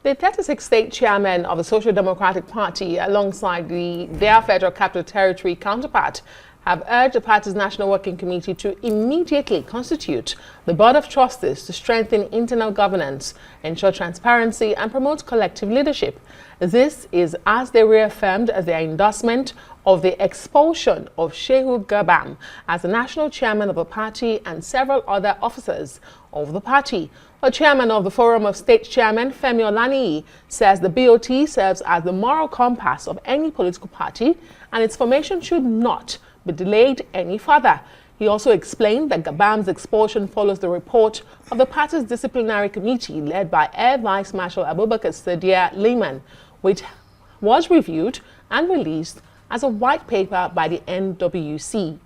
The 36th state chairman of the Social Democratic Party, alongside their federal capital territory counterpart, have urged the party's National Working Committee to immediately constitute the Board of Trustees to strengthen internal governance, ensure transparency, and promote collective leadership. This is as they reaffirmed their endorsement of the expulsion of Shehu Gabam as the national chairman of the party and several other officers of the party. The chairman of the Forum of State Chairmen, Femi Olaniyi, says the BOT serves as the moral compass of any political party and its formation should not be delayed any further. He also explained that Gabam's expulsion follows the report of the party's disciplinary committee led by Air Vice Marshal Abubakar Sadiya Liman, which was reviewed and released as a white paper by the NWC.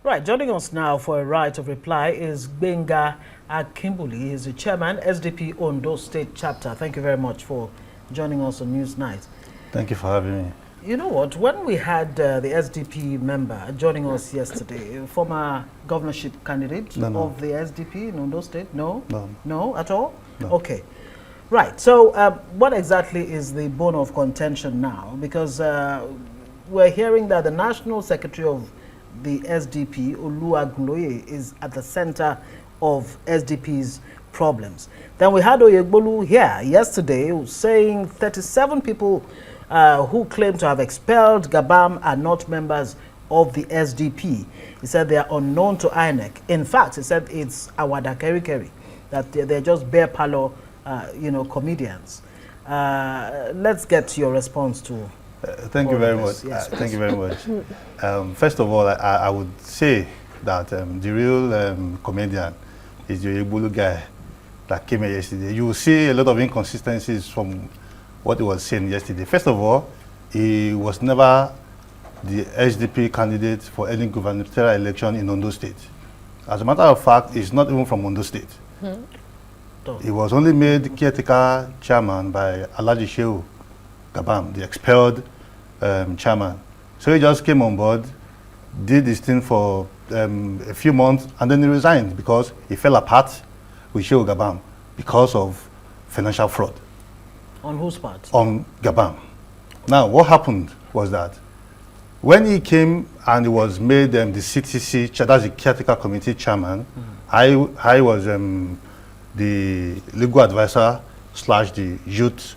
Right, joining us now for a right of reply is Benga Akinbuli. He is the chairman, SDP Ondo State Chapter. Thank you very much for joining us on Newsnight. Thank you for having me. You know what, when we had the SDP member joining us yesterday, former governorship candidate of the SDP in Ondo State, no? No at all? No. Okay. Right, so what exactly is the bone of contention now? Because we're hearing that the National Secretary of the SDP, Oluwagunloye, is at the center of SDP's problems. Then we had Oyegbolu here yesterday saying 37 people who claim to have expelled Gabam are not members of the SDP. He said they are unknown to INEC. In fact, he said it's Awada Keri, that they're just bare parlor, comedians. Let's get your response to. Thank you very much. Yes, thank you very much. First of all, I would say that the real comedian is the Oyegbolu guy that came here yesterday. You will see a lot of inconsistencies from what he was saying yesterday. First of all, he was never the SDP candidate for any gubernatorial election in Ondo State. As a matter of fact, he's not even from Ondo State. He was only made caretaker chairman by Alhaji Shehu Gabam, the expelled chairman. So he just came on board, did this thing for a few months, and then he resigned because he fell apart with Shehu Gabam because of financial fraud. On whose part? On Gabam. Now, what happened was that when he came and he was made the CTC, that's the caretaker committee chairman, I was the legal advisor / the youth,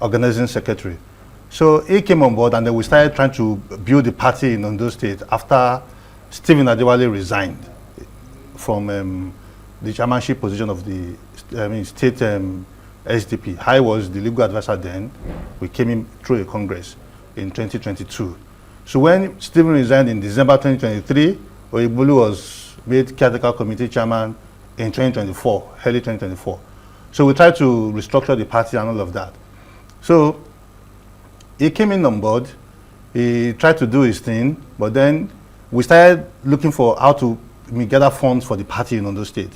organizing secretary. So he came on board and then we started trying to build the party in Ondo State after Stephen Adewale resigned from the chairmanship position of the state SDP. I was the legal advisor then. We came in through a congress in 2022. So when Stephen resigned in December 2023, Oyegbolu was made caretaker committee chairman in 2024, early 2024. So we tried to restructure the party and all of that. So he came in on board, he tried to do his thing, but then we started looking for how to gather funds for the party in Ondo State.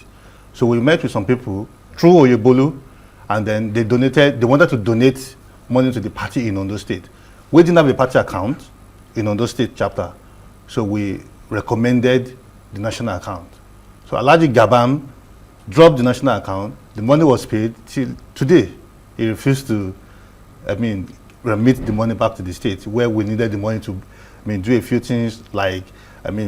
So we met with some people through Oyegbolu, and then they wanted to donate money to the party in Ondo State. We didn't have a party account in Ondo State chapter, so we recommended the national account. So Alhaji Gabam dropped the national account, the money was paid till today. He refused to, remit the money back to the state where we needed the money to, do a few things like,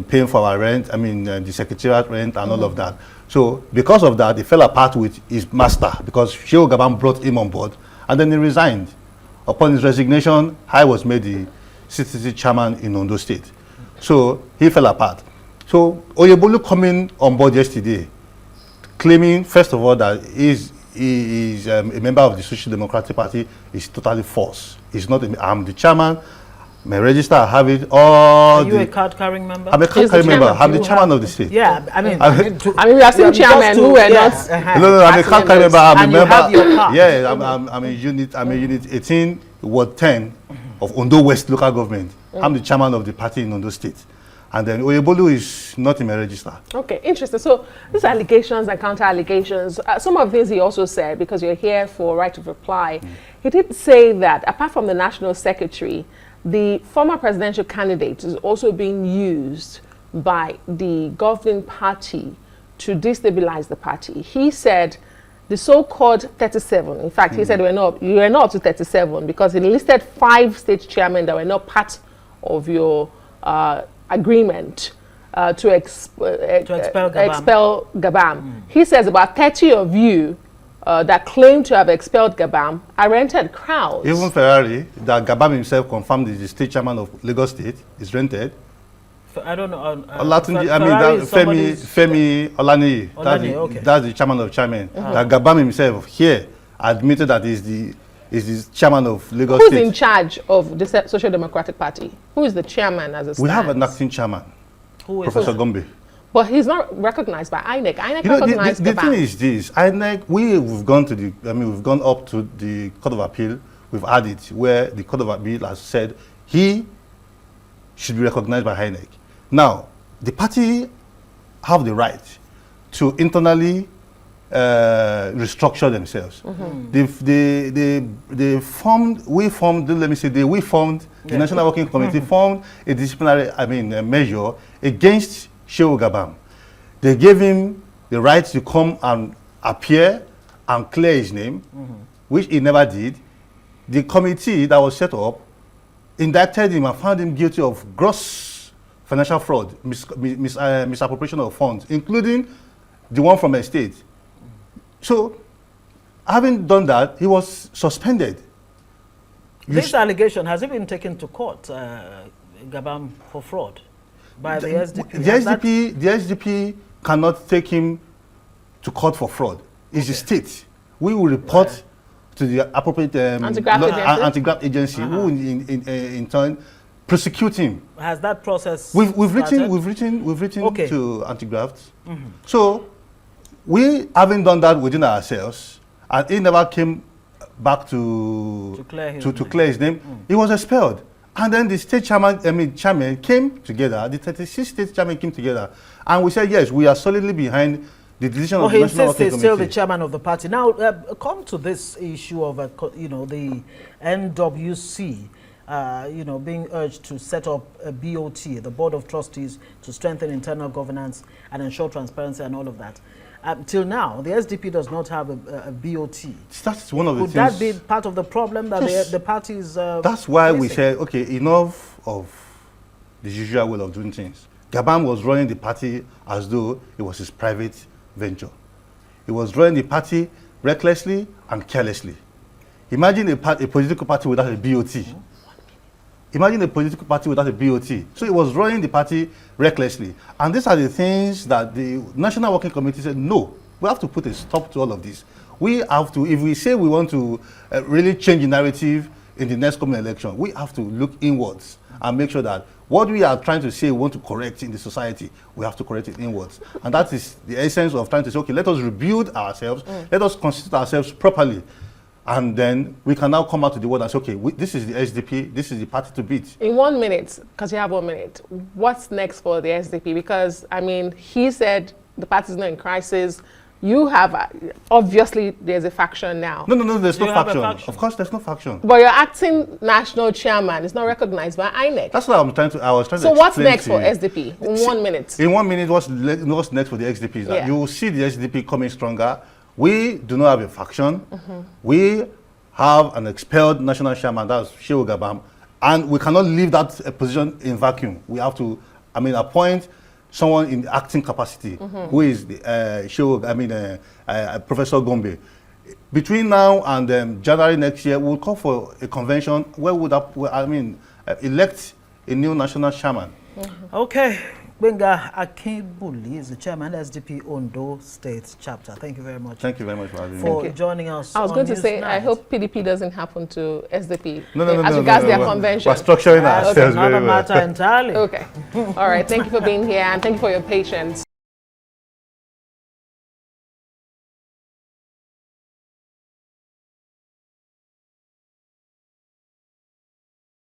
paying for our rent, the secretariat rent and all of that. So because of that, he fell apart with his master because Shehu Gabam brought him on board and then he resigned. Upon his resignation, I was made the CTC chairman in Ondo State. So he fell apart. So Oyegbolu coming on board yesterday, claiming, first of all, that he is a member of the Social Democratic Party is totally false. He's not. I'm the chairman. My register, I have it all. Are you a card-carrying member? I'm a card-carrying member. I'm the chairman of the state. Yeah, we have seen chairmen who were not. No, I'm a card-carrying member. I'm a member. Have your card. Yeah, I'm a unit. I'm a unit 18, Ward 10 of Ondo West local government. I'm the chairman of the party in Ondo State. And then Oyegbolu is not in my register. Okay, interesting. So these allegations and counter-allegations, some of the things he also said, because you're here for right of reply, he did say that apart from the national secretary, the former presidential candidate is also being used by the governing party to destabilize the party. He said the so-called 37, in fact, he said you were not up to 37 because he listed 5 state chairmen that were not part of your agreement to expel Gabam. He says about 30 of you that claim to have expelled Gabam are rented crowds. Even Ferrari, that Gabam himself confirmed is the state chairman of Lagos State, is rented. I don't know. Femi Olaniyi, that's the chairman of Chairmen. That Gabam himself here admitted that he's the chairman of Lagos State. Who's in charge of the Social Democratic Party? Who is the chairman as a stands? We have an acting chairman, Professor Gombe. But he's not recognized by INEC. INEC recognized the thing is this: INEC, we've gone to we've gone up to the Court of Appeal. We've had it where the Court of Appeal has said he should be recognized by INEC. Now, the party have the right to internally restructure themselves. They formed, the National Working Committee formed a disciplinary, measure against Shehu Gabam. They gave him the right to come and appear and clear his name, which he never did. The committee that was set up indicted him and found him guilty of gross financial fraud, misappropriation of funds, including the one from a state. So, having done that, he was suspended. This allegation, has it been taken to court, Gabam, for fraud by the SDP? The SDP cannot take him to court for fraud. It's the state. We will report to the appropriate anti-graft agency, who in turn prosecute him. Has that process we've written to anti-graft. So we haven't done that within ourselves, and he never came back to clear his name. He was expelled, and then the state chairman came together. The 36 state chairman came together, and we said yes, we are solidly behind the decision of the National Working Committee. He still the chairman of the party. Now, come to this issue of the NWC. Being urged to set up a BOT, the Board of Trustees, to strengthen internal governance and ensure transparency and all of that. Till now, the SDP does not have a BOT. That's one of the things. Would that be part of the problem that the party is That's why we said, okay, enough of the usual way of doing things. Gabam was running the party as though it was his private venture. He was running the party recklessly and carelessly. Imagine a political party without a BOT. Imagine a political party without a BOT. So he was running the party recklessly. And these are the things that the National Working Committee said, no, we have to put a stop to all of this. We have to, if we say we want to really change the narrative in the next coming election, we have to look inwards and make sure that what we are trying to say we want to correct in the society, we have to correct it inwards. And that is the essence of trying to say, okay, let us rebuild ourselves, let us constitute ourselves properly. And then we can now come out to the world and say, okay, this is the SDP, this is the party to beat. In 1 minute, because you have 1 minute, what's next for the SDP? Because, he said the party is not in crisis. You have, obviously, there's a faction now. No, there's no faction. Of course, there's no faction. But your acting national chairman is not recognized by INEC. That's what I was trying to explain. So what's next for SDP in 1 minute? In 1 minute, what's next for the SDP is that you will see the SDP coming stronger. We do not have a faction. We have an expelled national chairman, that's Shehu Gabam, and we cannot leave that position in vacuum. We have to, appoint someone in acting capacity, who is the, Professor Gombe. Between now and January next year, we'll call for a convention where we would, elect a new national chairman. Okay. Benga Akinbuli is the chairman, SDP Ondo State Chapter. Thank you very much. Thank you very much for having me. Joining us. I was going to say, I hope PDP doesn't happen to SDP as regards their convention. We're structuring ourselves very well. Another matter entirely. Okay. All right. Thank you for being here and thank you for your patience.